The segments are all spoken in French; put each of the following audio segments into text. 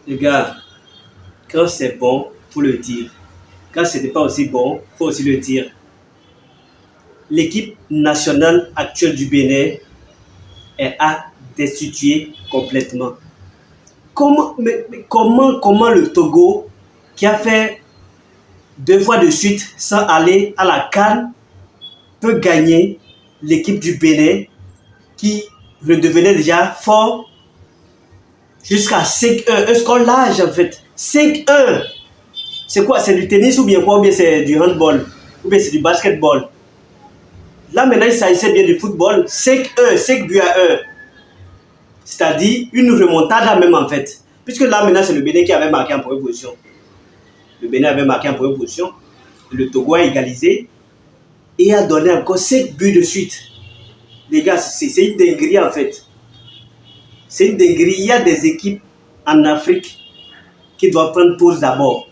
Les gars, quand c'est bon, il faut le dire. Quand ce n'est pas aussi bon, il faut aussi le dire. L'équipe nationale actuelle du Bénin est à destituer complètement. Comment le Togo, qui a fait 2 fois de suite sans aller à la CAN, peut gagner l'équipe du Bénin qui redevenait déjà fort jusqu'à 5-1, un score large en fait. 5-1. C'est quoi? C'est du tennis ou bien quoi? Ou bien c'est du handball? Ou bien c'est du basketball? Là maintenant il s'agissait bien du football. 5-1, 5 buts à 1. C'est-à-dire une remontada même en fait. Puisque là maintenant c'est le Bénin qui avait marqué en première position. Le Bénin avait marqué en première position. Le Togo a égalisé et a donné encore 5 buts de suite. Les gars, c'est une dinguerie en fait. C'est une dinguerie. Il y a des équipes en Afrique qui doivent prendre pause d'abord.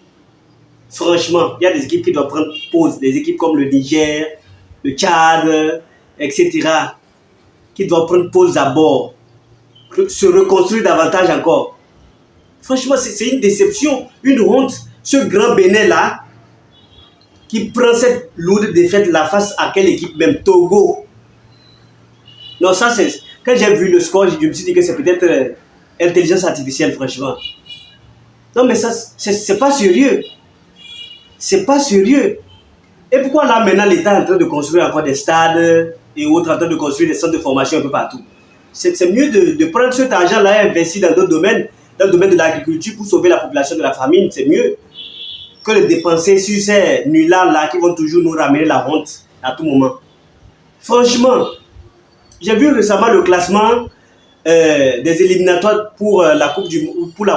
Franchement, il y a des équipes qui doivent prendre pause. Des équipes comme le Niger, le Tchad, etc. Qui doivent prendre pause d'abord. Se reconstruire davantage encore. Franchement, c'est une déception, une honte. Ce grand Bénin-là, qui prend cette lourde défaite-là face à quelle équipe même? Togo. Non, ça c'est... Quand j'ai vu le score, je me suis dit que c'est peut-être intelligence artificielle, franchement. Non, mais ça, c'est pas sérieux. C'est pas sérieux. Et pourquoi là, maintenant, l'État est en train de construire encore des stades et autres, en train de construire des centres de formation un peu partout? C'est mieux de prendre cet argent-là et investir dans d'autres domaines, dans le domaine de l'agriculture pour sauver la population de la famine. C'est mieux que de dépenser sur ces nullards-là qui vont toujours nous ramener la honte à tout moment. Franchement, j'ai vu récemment le classement des éliminatoires pour la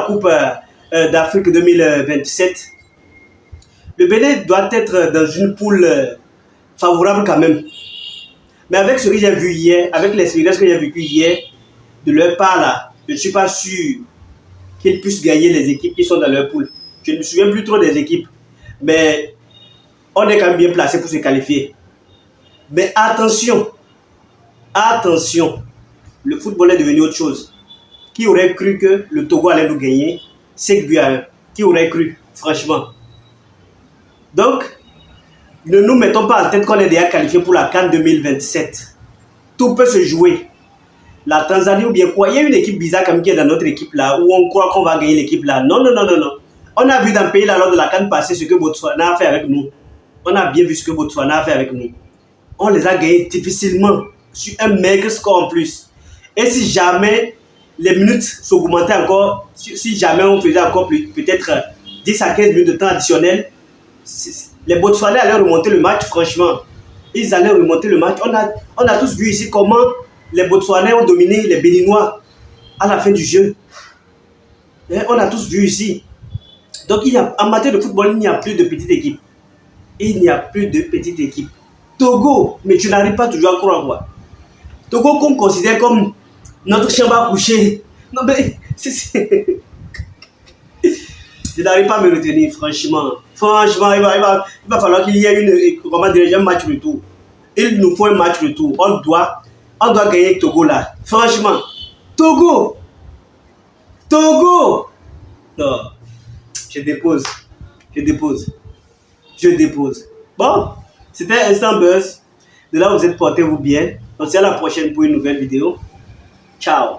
Coupe d'Afrique 2027. Le Bénin doit être dans une poule favorable quand même. Mais avec ce que j'ai vu hier, avec l'expérience que j'ai vécue hier, de leur part là, je ne suis pas sûr qu'ils puissent gagner les équipes qui sont dans leur poule. Je ne me souviens plus trop des équipes. Mais on est quand même bien placé pour se qualifier. Mais attention, attention, le football est devenu autre chose. Qui aurait cru que le Togo allait nous gagner 5 buts à 1? Qui aurait cru, franchement? Donc, ne nous mettons pas en tête qu'on est déjà qualifié pour la CAN 2027. Tout peut se jouer. La Tanzanie ou bien quoi? Il y a une équipe bizarre comme qui est dans notre équipe là, où on croit qu'on va gagner l'équipe là. Non, non, non, non, non. On a vu dans le pays là, lors de la CAN passée, ce que Botswana a fait avec nous. On a bien vu ce que Botswana a fait avec nous. On les a gagnés difficilement, sur un maigre score en plus. Et si jamais les minutes s'augmentaient encore, si jamais on faisait encore peut-être 10 à 15 minutes de temps additionnel, les Botswanais allaient remonter le match, franchement. Ils allaient remonter le match. On a tous vu ici comment les Botswanais ont dominé les Béninois à la fin du jeu. Et on a tous vu ici. Donc, en matière de football, il n'y a plus de petites équipes. Il n'y a plus de petites équipes. Togo, mais tu n'arrives pas toujours à croire quoi. Togo qu'on considère comme notre chambre à coucher. Non, mais je n'arrive pas à me retenir, franchement. Franchement, il va falloir qu'il y ait un match retour. Il nous faut un match retour. On doit gagner Togo là. Franchement. Togo. Togo. Non. Je dépose. Bon, c'était Instant Buzz. De là, vous êtes, portez-vous bien. On se dit à la prochaine pour une nouvelle vidéo. Ciao.